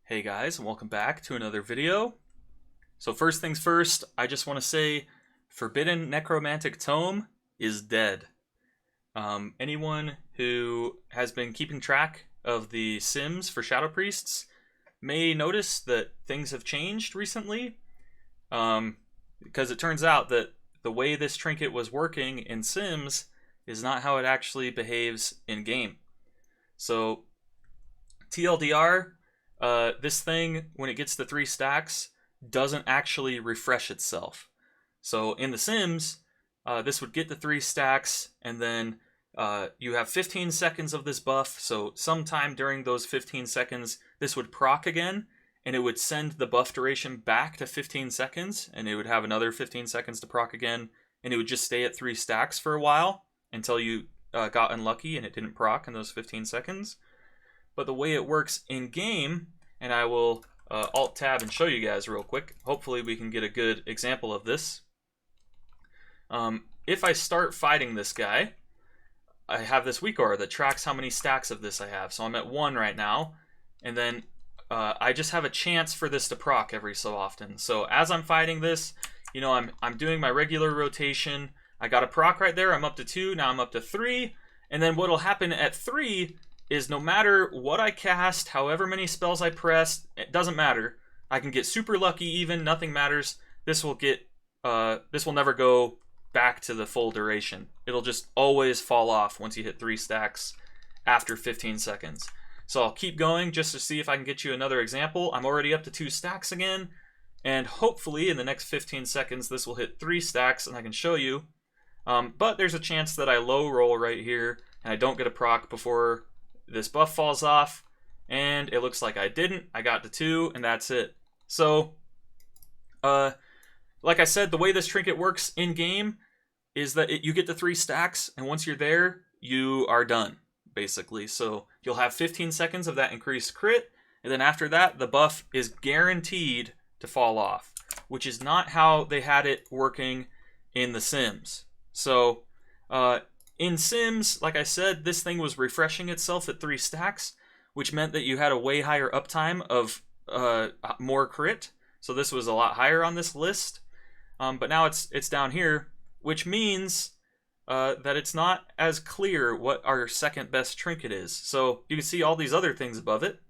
Hey guys, and welcome back to another video. So first things first, I just want to say Forbidden Necromantic Tome is dead. Anyone who has been keeping track of the Sims for Shadow Priests may notice that things have changed recently, because it turns out that the way this trinket was working in Sims is not how it actually behaves in game. So TLDR, this thing, when it gets to 3 stacks, doesn't actually refresh itself. So in The Sims, this would get to 3 stacks, and then you have 15 seconds of this buff, so sometime during those 15 seconds, this would proc again, and it would send the buff duration back to 15 seconds, and it would have another 15 seconds to proc again, and it would just stay at 3 stacks for a while, until you got unlucky and it didn't proc in those 15 seconds. But the way it works in game, and I will alt tab and show you guys real quick. Hopefully we can get a good example of this. If I start fighting this guy, I have this weak aura that tracks how many stacks of this I have. So I'm at 1 right now, and then I just have a chance for this to proc every so often. So as I'm fighting this, you know, I'm doing my regular rotation. I got a proc right there. I'm up to 2. Now I'm up to 3. And then what'll happen at 3 is no matter what I cast, however many spells I press, it doesn't matter. I can get super lucky even, nothing matters. This will never go back to the full duration. It'll just always fall off once you hit 3 stacks after 15 seconds. So I'll keep going just to see if I can get you another example. I'm already up to 2 stacks again, and hopefully in the next 15 seconds this will hit 3 stacks and I can show you. But there's a chance that I low roll right here and I don't get a proc before this buff falls off, and it looks like I didn't. I got to 2, and that's it. So, like I said, the way this trinket works in-game is that you get to 3 stacks, and once you're there, you are done, basically. So you'll have 15 seconds of that increased crit, and then after that, the buff is guaranteed to fall off, which is not how they had it working in The Sims. So, in Sims, like I said, this thing was refreshing itself at 3 stacks, which meant that you had a way higher uptime of more crit. So this was a lot higher on this list. But now it's down here, which means that it's not as clear what our second best trinket is. So you can see all these other things above it.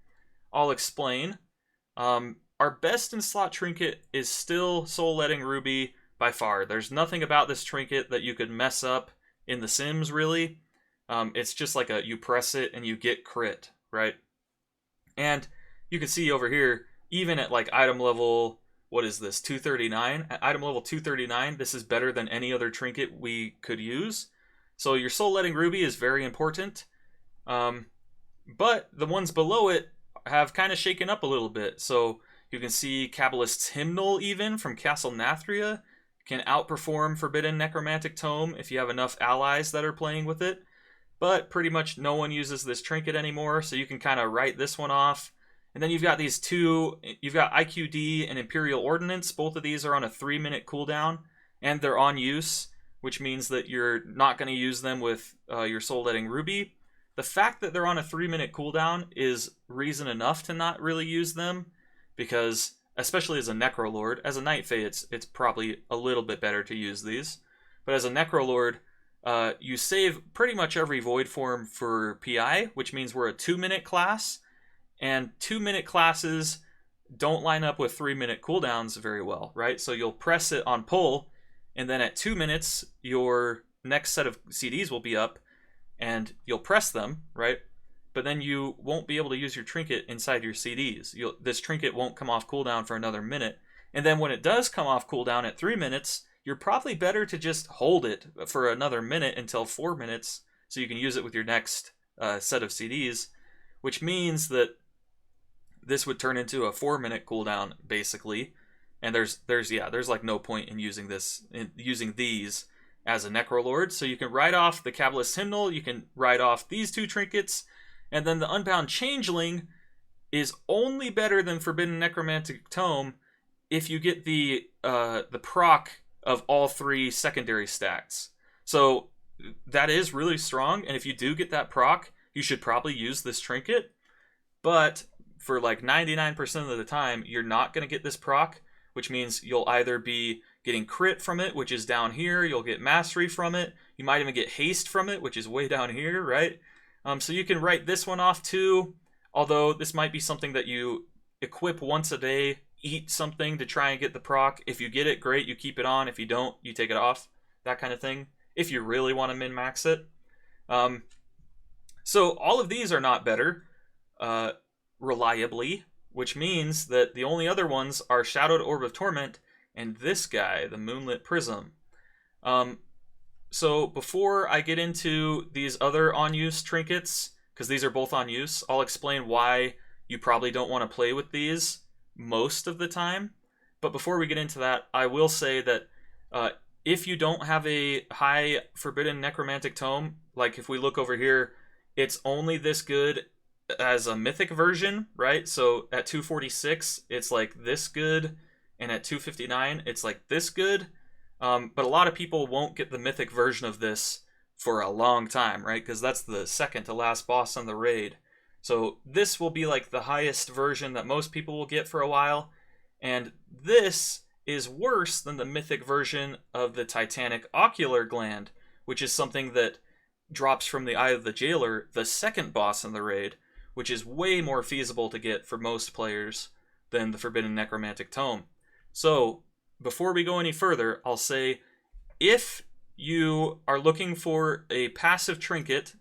I'll explain. Our best in slot trinket is still Soul Letting Ruby by far. There's nothing about this trinket that you could mess up in The Sims, really. It's just like you press it and you get crit, right? And you can see over here, even at like item level, what is this, 239? At item level 239, this is better than any other trinket we could use. So your Soul Letting Ruby is very important. But the ones below it have kind of shaken up a little bit. So you can see Kabbalist's Hymnal, even from Castle Nathria, can outperform Forbidden Necromantic Tome if you have enough allies that are playing with it. But pretty much no one uses this trinket anymore, so you can kind of write this one off. And then you've got these two, you've got IQD and Imperial Ordnance. Both of these are on a 3-minute cooldown, and they're on use, which means that you're not going to use them with your Soul Letting Ruby. The fact that they're on a 3-minute cooldown is reason enough to not really use them, because especially as a Necrolord. As a Night Fae, it's probably a little bit better to use these. But as a Necrolord, you save pretty much every Void form for PI, which means we're a 2-minute class, and 2-minute classes don't line up with 3-minute cooldowns very well, right? So you'll press it on pull, and then at 2 minutes, your next set of CDs will be up, and you'll press them, right? But then you won't be able to use your trinket inside your CDs. This trinket won't come off cooldown for another minute. And then when it does come off cooldown at 3 minutes, you're probably better to just hold it for another minute until 4 minutes so you can use it with your next set of CDs, which means that this would turn into a 4-minute cooldown, basically. And there's like no point in using these as a Necrolord. So you can write off the Kabbalist's Hymnal, you can write off these 2 trinkets, and then the Unbound Changeling is only better than Forbidden Necromantic Tome if you get the proc of all 3 secondary stacks. So that is really strong, and if you do get that proc, you should probably use this trinket. But for like 99% of the time, you're not going to get this proc, which means you'll either be getting crit from it, which is down here, you'll get mastery from it, you might even get haste from it, which is way down here, right? So you can write this one off too, although this might be something that you equip once a day, eat something to try and get the proc. If you get it, great, you keep it on. If you don't, you take it off, that kind of thing, if you really want to min-max it. So all of these are not better reliably, which means that the only other ones are Shadowed Orb of Torment and this guy, the Moonlit Prism. So before I get into these other on-use trinkets, because these are both on use, I'll explain why you probably don't want to play with these most of the time. But before we get into that, I will say that if you don't have a high Forbidden Necromantic Tome, like if we look over here, it's only this good as a mythic version, right? So at 246, it's like this good, and at 259, it's like this good. But a lot of people won't get the mythic version of this for a long time, right? Because that's the second to last boss on the raid. So this will be like the highest version that most people will get for a while. And this is worse than the mythic version of the Titanic Ocular Gland, which is something that drops from the Eye of the Jailer, the second boss in the raid, which is way more feasible to get for most players than the Forbidden Necromantic Tome. So before we go any further, I'll say if you are looking for a passive trinket,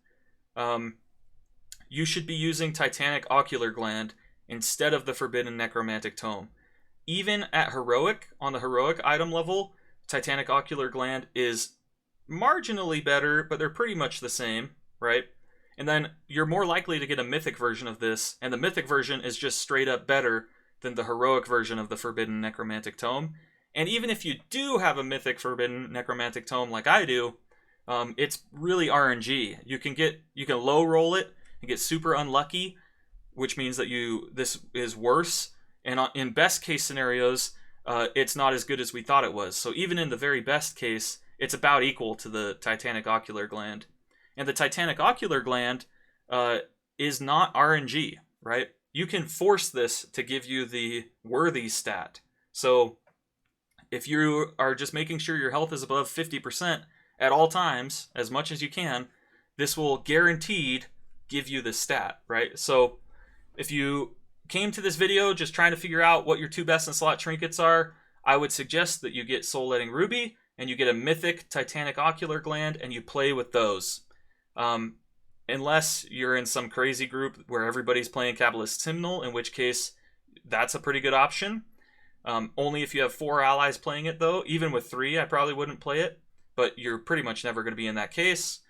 you should be using Titanic Ocular Gland instead of the Forbidden Necromantic Tome. Even at Heroic, on the Heroic item level, Titanic Ocular Gland is marginally better, but they're pretty much the same, right? And then you're more likely to get a Mythic version of this, and the Mythic version is just straight up better than the Heroic version of the Forbidden Necromantic Tome. And even if you do have a Mythic Forbidden Necromantic Tome like I do, it's really RNG. You can low roll it and get super unlucky, which means that this is worse. And in best case scenarios, it's not as good as we thought it was. So even in the very best case, it's about equal to the Titanic Ocular Gland. And the Titanic Ocular Gland is not RNG, right? You can force this to give you the worthy stat. So if you are just making sure your health is above 50% at all times, as much as you can, this will guaranteed give you the stat, right? So if you came to this video just trying to figure out what your two best in slot trinkets are, I would suggest that you get Soul Letting Ruby and you get a mythic Titanic Ocular Gland and you play with those. Unless you're in some crazy group where everybody's playing Kabbalist's Hymnal, in which case that's a pretty good option. Only if you have 4 allies playing it, though. Even with 3, I probably wouldn't play it, but you're pretty much never going to be in that case.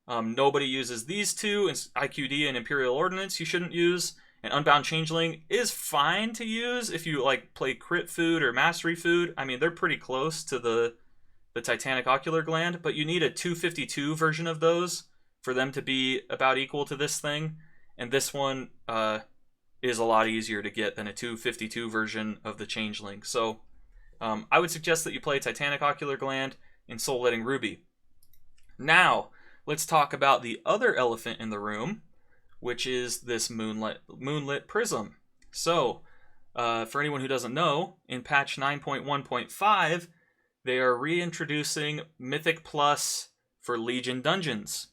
Nobody uses these two, IQD and Imperial Ordnance you shouldn't use, and Unbound Changeling is fine to use if you like play Crit Food or Mastery Food. I mean, they're pretty close to the Titanic Ocular Gland, but you need a 252 version of those for them to be about equal to this thing, and this one is a lot easier to get than a 252 version of the Changeling. So I would suggest that you play Titanic Ocular Gland and Soul Letting Ruby. Now, let's talk about the other elephant in the room, which is this Moonlit Prism. So, for anyone who doesn't know, in patch 9.1.5, they are reintroducing Mythic Plus for Legion dungeons.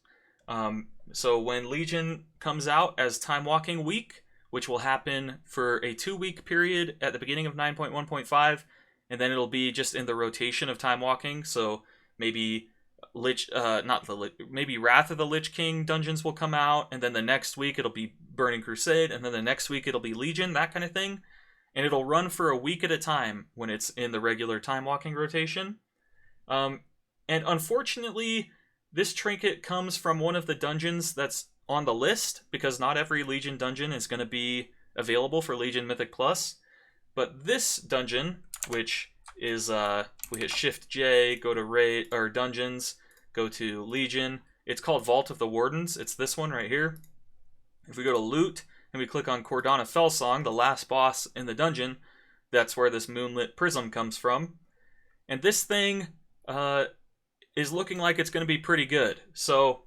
So when Legion comes out as Time Walking Week, which will happen for a 2-week period at the beginning of 9.1.5, and then it'll be just in the rotation of Time Walking. So maybe maybe Wrath of the Lich King dungeons will come out, and then the next week it'll be Burning Crusade, and then the next week it'll be Legion, that kind of thing. And it'll run for a week at a time when it's in the regular Time Walking rotation. And unfortunately, this trinket comes from one of the dungeons that's on the list, because not every Legion dungeon is going to be available for Legion Mythic Plus. But this dungeon, which is, we hit Shift J, go to raid or dungeons, go to Legion. It's called Vault of the Wardens. It's this one right here. If we go to loot and we click on Cordana Fellsong, the last boss in the dungeon, that's where this Moonlit Prism comes from. And this thing is looking like it's going to be pretty good. So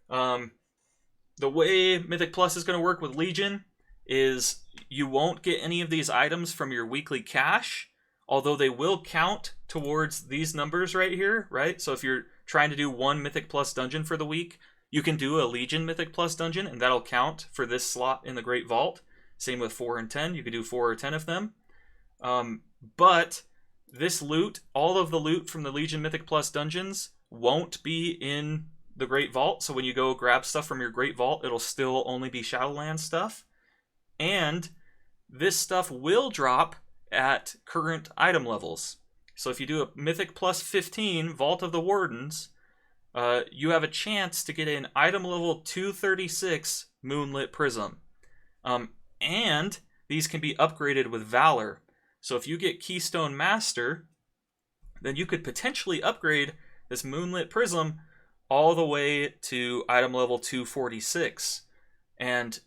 the way Mythic Plus is going to work with Legion is you won't get any of these items from your weekly cache, although they will count towards these numbers right here, right? So if you're trying to do 1 Mythic Plus dungeon for the week, you can do a Legion Mythic Plus dungeon, and that'll count for this slot in the Great Vault. Same with 4 and 10. You could do 4 or 10 of them. But this loot, all of the loot from the Legion Mythic Plus dungeons, won't be in the Great Vault. So when you go grab stuff from your Great Vault, it'll still only be Shadowlands stuff. And this stuff will drop at current item levels. So if you do a Mythic Plus 15 Vault of the Wardens, you have a chance to get an item level 236 Moonlit Prism. And these can be upgraded with Valor. So if you get Keystone Master, then you could potentially upgrade this Moonlit Prism all the way to item level 246. And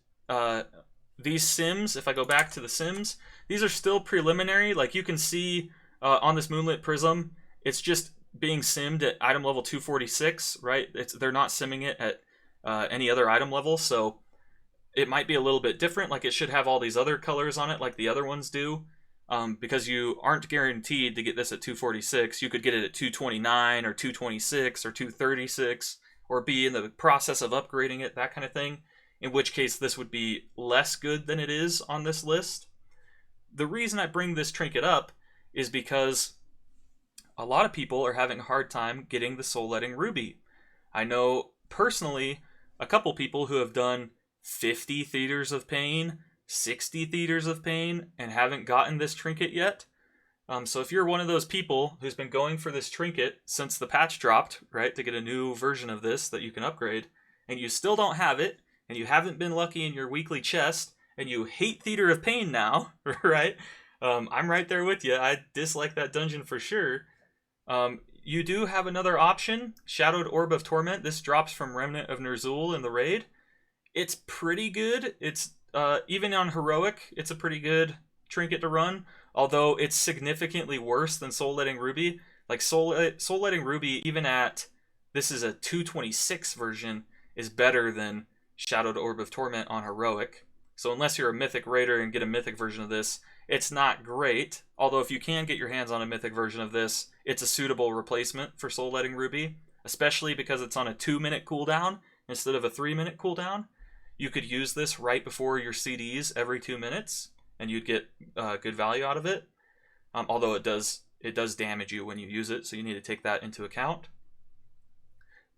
these sims, if I go back to the sims, these are still preliminary. Like you can see on this Moonlit Prism, it's just being simmed at item level 246, right? They're not simming it at any other item level, so it might be a little bit different. Like it should have all these other colors on it like the other ones do, because you aren't guaranteed to get this at 246. You could get it at 229 or 226 or 236, or be in the process of upgrading it, that kind of thing, in which case this would be less good than it is on this list. The reason I bring this trinket up is because a lot of people are having a hard time getting the Soul-Letting Ruby. I know personally a couple people who have done 50 Theaters of Pain, 60 Theaters of Pain, and haven't gotten this trinket yet. So if you're one of those people who's been going for this trinket since the patch dropped, right, to get a new version of this that you can upgrade, and you still don't have it, and you haven't been lucky in your weekly chest, and you hate Theater of Pain now, right? I'm right there with you. I dislike that dungeon for sure. You do have another option, Shadowed Orb of Torment. This drops from Remnant of Ner'zhul in the raid. It's pretty good. It's even on Heroic, it's a pretty good trinket to run, although it's significantly worse than Soul-Letting Ruby. Like Soul-Letting Ruby, even at, this is a 226 version, is better than Shadowed Orb of Torment on Heroic. So unless you're a Mythic Raider and get a Mythic version of this, it's not great. Although if you can get your hands on a Mythic version of this, it's a suitable replacement for Soul-Letting Ruby, especially because it's on a 2-minute cooldown instead of a 3-minute cooldown. You could use this right before your CDs every 2 minutes, and you'd get good value out of it. Although it does damage you when you use it, so you need to take that into account.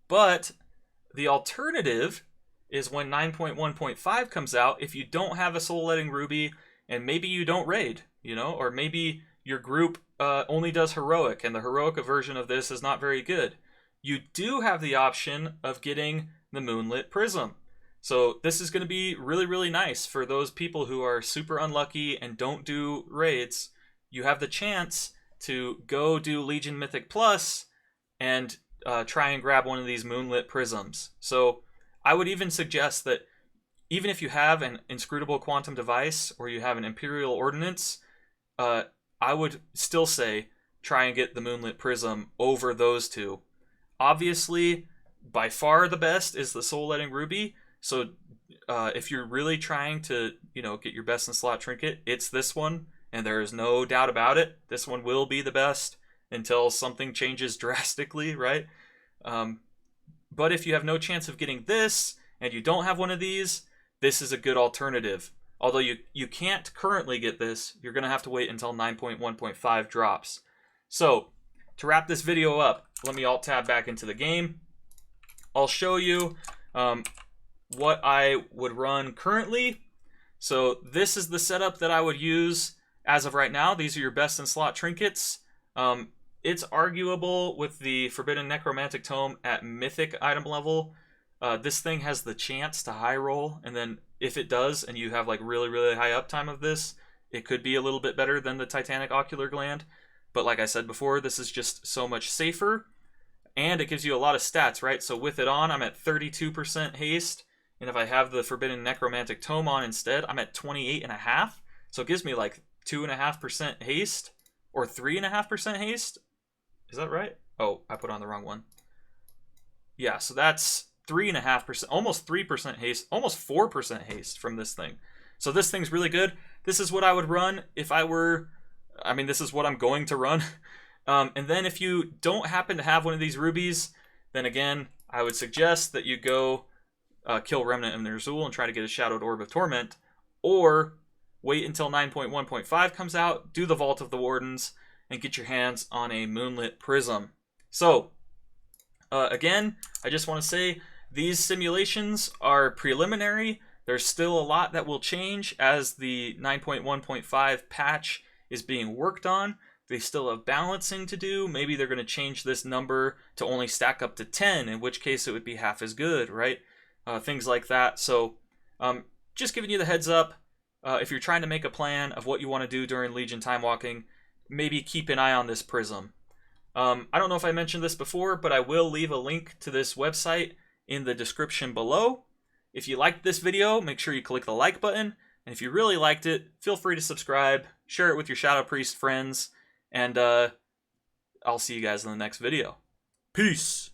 But the alternative is when 9.1.5 comes out, if you don't have a Soul-Letting Ruby, and maybe you don't raid, you know, or maybe your group only does Heroic, and the Heroic version of this is not very good, you do have the option of getting the Moonlit Prism. So this is going to be really, really nice for those people who are super unlucky and don't do raids. You have the chance to go do Legion Mythic Plus and try and grab one of these Moonlit Prisms. So I would even suggest that even if you have an Inscrutable Quantum Device or you have an Imperial Ordnance, I would still say try and get the Moonlit Prism over those two. Obviously, by far the best is the Soul-Letting Ruby. So if you're really trying to, you know, get your best in slot trinket, it's this one, and there is no doubt about it. This one will be the best until something changes drastically, right? But if you have no chance of getting this, and you don't have one of these, this is a good alternative. Although you can't currently get this, you're going to have to wait until 9.1.5 drops. So, to wrap this video up, let me alt-tab back into the game. I'll show you what I would run currently. So this is the setup that I would use as of right now. These are your best in slot trinkets. It's arguable with the Forbidden Necromantic Tome at Mythic item level. This thing has the chance to high roll, and then if it does, and you have like really, really high uptime of this, it could be a little bit better than the Titanic Ocular Gland. But like I said before, this is just so much safer, and it gives you a lot of stats, right? So with it on, I'm at 32% haste. And if I have the Forbidden Necromantic Tome on instead, I'm at 28.5. So it gives me like 2.5% haste or 3.5% haste. Is that right? Oh, I put on the wrong one. Yeah, so that's 3.5%, almost 3% haste, almost 4% haste from this thing. So this thing's really good. This is what I would run if I were, I mean, this is what I'm going to run. And then if you don't happen to have one of these rubies, then again, I would suggest that you go kill Remnant of Ner'zhul and try to get a Shadowed Orb of Torment, or wait until 9.1.5 comes out, do the Vault of the Wardens, and get your hands on a Moonlit Prism. So, again, I just want to say these simulations are preliminary. There's still a lot that will change as the 9.1.5 patch is being worked on. They still have balancing to do. Maybe they're going to change this number to only stack up to 10, in which case it would be half as good, right? Things like that. So just giving you the heads up, if you're trying to make a plan of what you want to do during Legion Time Walking, maybe keep an eye on this prism. I don't know if I mentioned this before, but I will leave a link to this website in the description below. If you liked this video, make sure you click the like button. And if you really liked it, feel free to subscribe, share it with your Shadow Priest friends, and I'll see you guys in the next video. Peace!